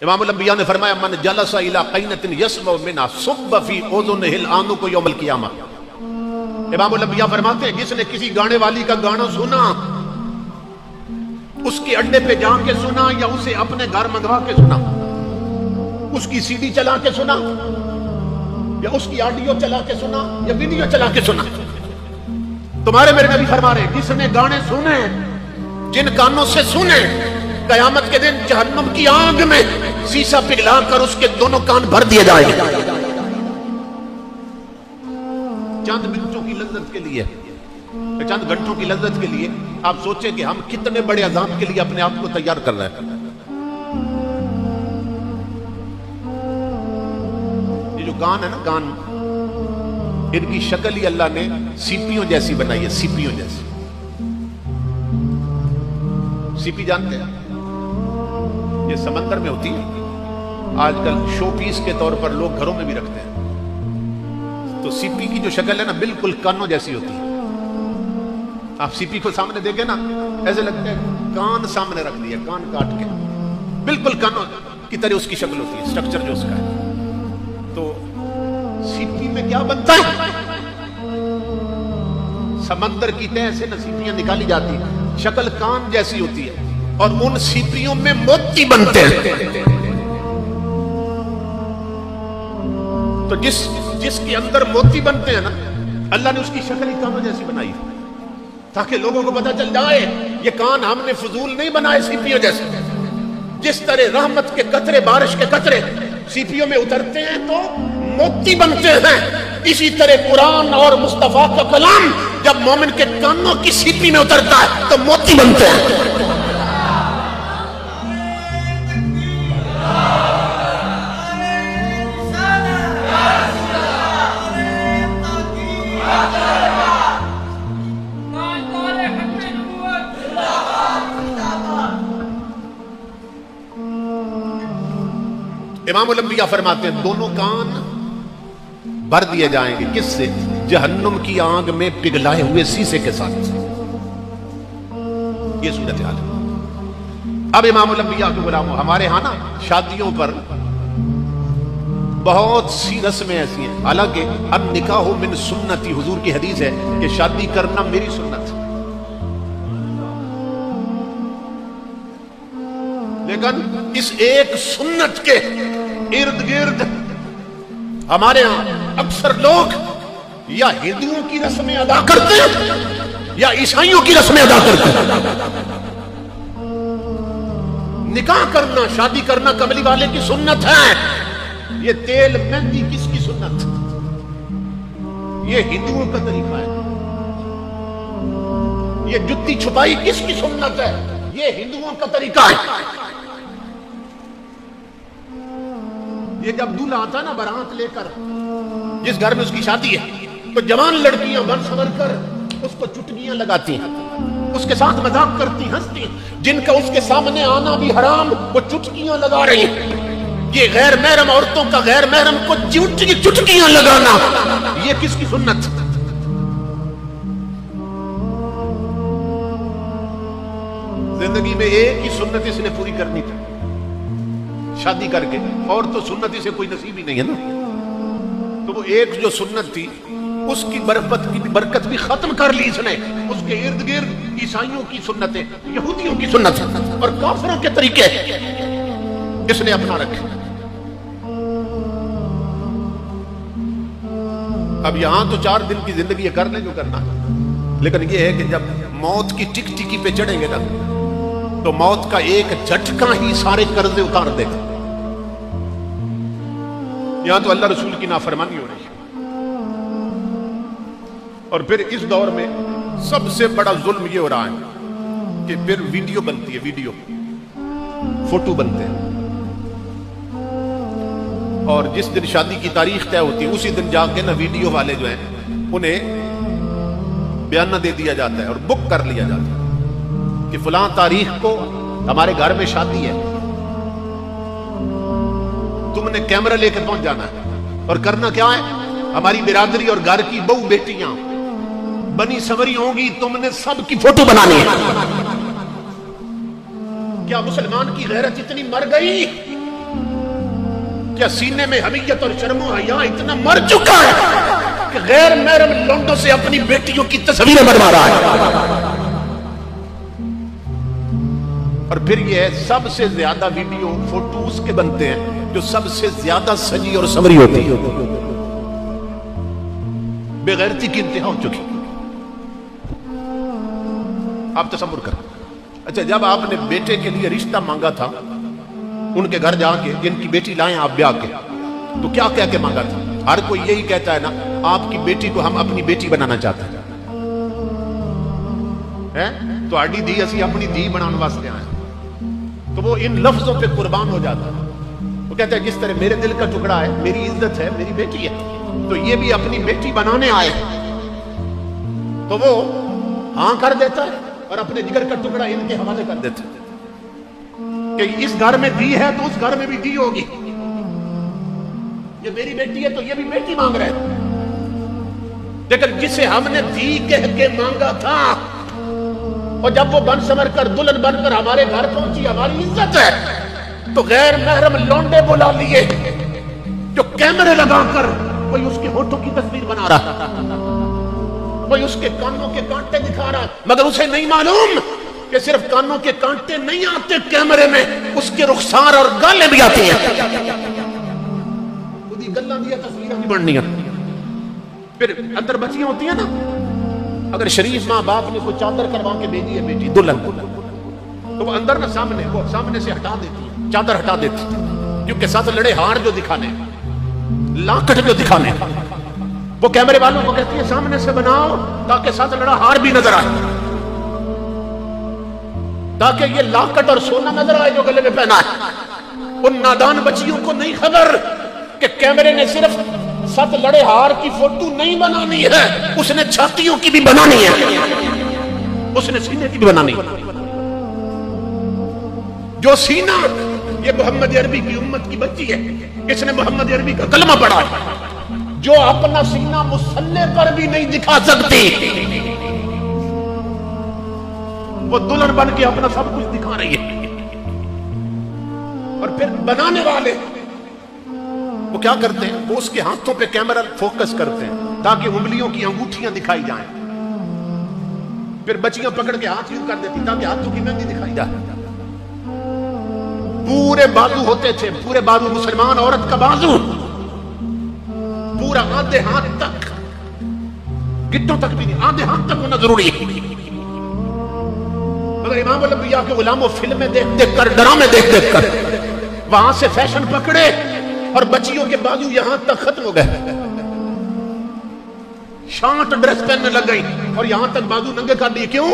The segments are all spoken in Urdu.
امام الانبیاء نے فرمایا من جلس الی قینۃ یسمع منها صب فی اذنہ العنق یوم القیامہ. امام الانبیاء فرماتے ہیں جس نے کسی گانے والی کا گانا سنا، اس کے اڈے پہ جا کے سنا یا اسے اپنے گھر منگوا کے سنا، اس کی سی ڈی چلا کے سنا یا اس کی آڈیو چلا کے سنا یا ویڈیو چلا کے سنا، تمہارے میرے نبی فرما رہے ہیں جس نے گانے سنے، جن کانوں سے سنے، قیامت کے دن جہنم کی آگ میں سیسا پگھلا کر اس کے دونوں کان بھر دیے جائیں گے. چند منٹوں کی لذت کے لیے، چند گھنٹوں کی لذت کے لیے آپ سوچیں کہ ہم کتنے بڑے عذاب کے لیے اپنے آپ کو تیار کر رہے ہیں. یہ جو کان ہے نا، کان، ان کی شکل ہی اللہ نے سیپیوں جیسی بنائی ہے، سیپیوں جیسی. سیپی جانتے ہیں؟ یہ سمندر میں ہوتی ہے، آج کل شو پیس کے طور پر لوگ گھروں میں بھی رکھتے ہیں. تو سیپی کی جو شکل ہے نا بالکل کانوں جیسی ہوتی ہے. آپ سیپی کو سامنے دیکھیں نا، ایسے لگتا ہے کان سامنے رکھ دیا، کان کاٹ کے، بالکل کانوں کی طرح اس کی شکل ہوتی ہے، سٹرکچر جو اس کا ہے. تو سیپی میں کیا بنتا ہے؟ سمندر کی تہہ سے نا سیپیاں نکالی جاتی ہیں، شکل کان جیسی ہوتی ہے، اور ان سیپیوں میں موتی بنتے ہیں. تو جس کے اندر موتی بنتے ہیں نا، اللہ نے اس کی شکل ہی کانوں جیسی بنائی تاکہ لوگوں کو پتہ چل جائے یہ کان ہم نے فضول نہیں بنائے سیپیوں جیسے. جس طرح رحمت کے قطرے، بارش کے قطرے سیپیوں میں اترتے ہیں تو موتی بنتے ہیں، اسی طرح قرآن اور مصطفیٰ کا کلام جب مومن کے کانوں کی سیپی میں اترتا ہے تو موتی بنتے ہیں. امام الانبیاء فرماتے ہیں دونوں کان بھر دیے جائیں گے، کس سے؟ جہنم کی آگ میں پگھلائے ہوئے سیسے کے ساتھ. یہ صورتحال ہے. اب امام الانبیاء کے غلاموں، ہمارے ہاں نا شادیوں پر بہت سی رسمیں ایسی ہیں، حالانکہ النکاح من سنتی، حضور کی حدیث ہے کہ شادی کرنا میری سنت ہے، لیکن اس ایک سنت کے ارد گرد ہمارے ہاں اکثر لوگ یا ہندوؤں کی رسمیں ادا کرتے ہیں یا عیسائیوں کی رسمیں ادا کرتے ہیں. نکاح کرنا، شادی کرنا کملی والے کی سنت ہے. یہ تیل مہندی کس کی سنت؟ یہ ہندوؤں کا طریقہ ہے. یہ جتی چھپائی کس کی سنت ہے؟ یہ ہندوؤں کا طریقہ ہے. یہ جب دولہا آتا ہے نا برات لے کر، جس گھر میں اس کی شادی ہے، تو جوان لڑکیاں بن سنور کر اس کو چٹکیاں لگاتی ہیں، اس کے ساتھ مذاق کرتی، ہنستی. جن کا اس کے سامنے آنا بھی حرام، وہ چٹکیاں لگا رہی ہیں. یہ غیر محرم عورتوں کا غیر محرم کو چٹکیاں لگانا، یہ کس کی سنت؟ زندگی میں ایک ہی سنت اس نے پوری کرنی تھی شادی کر کے، اور تو سنت اسے کوئی نصیب ہی نہیں ہے نا. تو وہ ایک جو سنت تھی اس کی برکت بھی ختم کر لی اس نے. اس کے ارد گرد عیسائیوں کی سنتیں، یہودیوں کی سنت اور کافروں کے طریقے اس نے اپنا رکھے. اب یہاں تو 4 دن کی زندگی کر لیں جو کرنا، لیکن یہ ہے کہ جب موت کی ٹک ٹکی پہ چڑھیں گے نا تو موت کا ایک جھٹکا ہی سارے قرضے اتار دے گا. یہاں تو اللہ رسول کی نافرمانی ہو رہی ہے. اور پھر اس دور میں سب سے بڑا ظلم یہ ہو رہا ہے کہ پھر ویڈیو بنتی ہے، ویڈیو فوٹو بنتے ہیں، اور جس دن شادی کی تاریخ طے ہوتی ہے اسی دن جا کے نا ویڈیو والے جو ہیں انہیں بیانہ دے دیا جاتا ہے اور بک کر لیا جاتا ہے کہ فلاں تاریخ کو ہمارے گھر میں شادی ہے، تم نے کیمرہ لے کے پہنچ جانا ہے. اور کرنا کیا ہے؟ ہماری برادری اور گھر کی بہو بیٹیاں بنی سنوری ہوں گی، تم نے سب کی فوٹو بنانی ہے. کیا مسلمان کی غیرت اتنی مر گئی کیا سینے میں حمیت اور شرم و حیا اتنا مر چکا ہے کہ غیر محرم لونڈوں سے اپنی بیٹیوں کی تصویریں بنوا رہا ہے؟ اور پھر یہ سب سے زیادہ ویڈیو فوٹوز کے بنتے ہیں جو سب سے زیادہ سجی اور سوری ہوتی ہے. بے غیرتی کی انتہا ہو چکی. آپ تصور کریں. اچھا جب آپ نے بیٹے کے لیے رشتہ مانگا تھا ان کے گھر جا کے جن کی بیٹی لائیں آپ بیاہ کے, تو کیا کہہ کے مانگا تھا؟ ہر کوئی یہی کہتا ہے نا, آپ کی بیٹی کو ہم اپنی بیٹی بنانا چاہتے ہیں. تو آڈی دی اسی اپنی دی بنانے واسطے آئے. تو وہ ان لفظوں پہ قربان ہو جاتا ہے. وہ کہتا ہے جس طرح میرے دل کا ٹکڑا ہے, میری عزت ہے, میری بیٹی ہے, تو یہ بھی اپنی بیٹی بنانے آئے. تو وہ ہاں کر دیتا ہے اور اپنے جگر کا ٹکڑا ان کے حوالے کر دیتا ہے کہ اس گھر میں دی ہے تو اس گھر میں بھی دی ہوگی. یہ میری بیٹی ہے تو یہ بھی بیٹی مانگ رہے ہیں. لیکن جسے ہم نے دی کہہ کے مانگا تھا اور جب وہ بن سمر کر دلہن بن کر ہمارے گھر پہنچی, ہماری عزت ہے, تو غیر محرم لونڈے بلا لیے جو کیمرے لگا کر کوئی اس کے ہونٹوں کی تصویر بنا رہا, کوئی اس کے کانوں کے کانٹے دکھا رہا, مگر اسے نہیں معلوم کہ صرف کانوں کے کانٹے نہیں آتے کیمرے میں, اس کے رخسار اور گالیں بھی آتی ہیں. خودی گلاں دیا تصویریں بھی بننی ہیں. پھر اندر بچیاں ہوتی ہیں نا, اگر شریف ماں باپ نے کوئی چادر کروا کے بھیجی ہے بیٹی دلہن, تو وہ اندر نہ سامنے سے ہٹا دیتی ہے, چادر ہٹا دیتی ہے, کیونکہ ساتھ لڑے ہار جو دکھانے, لاکٹ جو دکھانے, وہ کیمرے والوں کو کہتی ہے سامنے سے بناؤ تاکہ ساتھ لڑا ہار بھی نظر آئے, تاکہ یہ لاکٹ اور سونا نظر آئے جو گلے میں پہنا ہے. ان نادان بچیوں کو نہیں خبر کہ کیمرے نے صرف سات لڑے ہار کی فوٹو نہیں بنانی ہے, اس نے چھاتیوں کی بھی بنانی ہے, اس نے سینے کی بھی بنانی ہے. جو سینہ, یہ محمد عربی کی امت کی بچی ہے, اس نے محمد عربی کا کلمہ پڑھا ہے. جو اپنا سینہ مسلح پر بھی نہیں دکھا سکتی, وہ دلہن بن کے اپنا سب کچھ دکھا رہی ہے. اور پھر بنانے والے وہ کیا کرتے ہیں, وہ اس کے ہاتھوں پہ کیمرہ فوکس کرتے ہیں تاکہ انگلیوں کی انگوٹھیاں دکھائی جائیں. پھر بچیاں پکڑ کے ہاتھ یوں کر دیتی تاکہ ہاتھوں کی مہندی دکھائی جائے. پورے بازو ہوتے تھے, پورے بازو, مسلمان عورت کا بازو پورا آدھے ہاتھ تک, گٹوں تک بھی نہیں, آدھے ہاتھ تک ہونا ضروری ہے. مگر امام الانبیاء کے غلاموں فلمیں دیکھ دیکھ کر, ڈرامے دیکھ دیکھ کر وہاں سے فیشن پکڑے اور بچیوں کے بازو یہاں تک ختم ہو گئے. شارٹ ڈریس پہننے لگ گئی اور یہاں تک بازو ننگے کر دیے. کیوں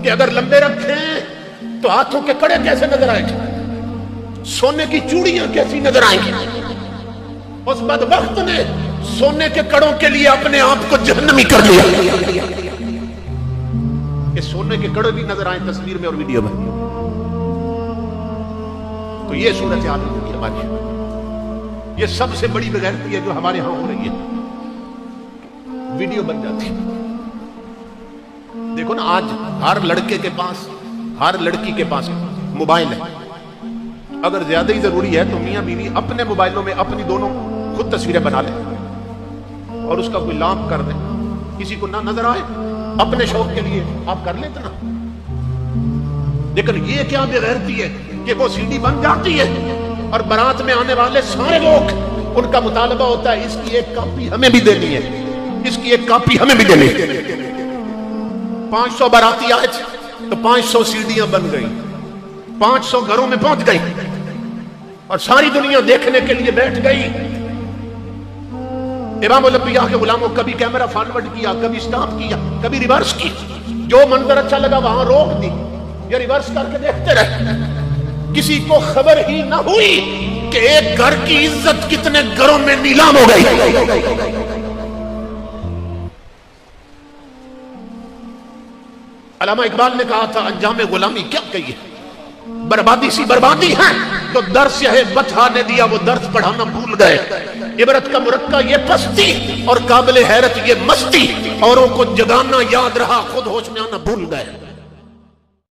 کہ اگر لمبے رکھیں تو ہاتھوں کے کڑے کیسے نظر آئیں گے, سونے کی چوڑیاں کیسی نظر آئیں گی. اس بدبخت نے سونے کے کڑوں کے لیے اپنے آپ کو جہنمی کر لیا کہ سونے کے کڑے بھی نظر آئیں تصویر میں اور ویڈیو میں. تو یہ صورت حال ہے ہماری. یہ سب سے بڑی بغیرتی ہے جو ہمارے ہاں ہو رہی ہے. ویڈیو بن جاتی ہے. دیکھو نا, آج ہر لڑکے کے پاس, ہر لڑکی کے پاس موبائل ہے. اگر زیادہ ہی ضروری ہے تو میاں بیوی اپنے موبائلوں میں اپنی دونوں خود تصویریں بنا لیں اور اس کا کوئی لامپ کر دیں, کسی کو نہ نظر آئے. اپنے شوق کے لیے آپ کر لیتے نا. لیکن یہ کیا بے غیرتی ہے کہ وہ سی ڈی بن جاتی ہے اور برات میں آنے والے سارے لوگ, ان کا مطالبہ ہوتا ہے اس کی ایک کاپی ہمیں بھی دینی ہے, اس کی ایک کاپی ہمیں بھی دینی ہے. 500 باراتی آئے تو 500 سیڑھیاں بن گئی, 500 گھروں میں پہنچ گئی اور ساری دنیا دیکھنے کے لیے بیٹھ گئی. امام الانبیاء کے غلاموں کبھی کیمرہ فارورڈ کیا, کبھی سٹاپ کیا, کبھی ریورس کی. جو منظر اچھا لگا وہاں روک دی یا ریورس کر کے دیکھتے رہے. کسی کو خبر ہی نہ ہوئی کہ ایک گھر کی عزت کتنے گھروں میں نیلام ہو گئی. علامہ اقبال نے کہا تھا انجام غلامی کیا کہیے, بربادی سی بربادی ہے. تو درس یہ بطحا نے دیا وہ درس پڑھانا بھول گئے. عبرت کا مرقع یہ پستی اور قابل حیرت یہ مستی, اوروں کو جگانا یاد رہا خود ہوش میں آنا بھول گئے.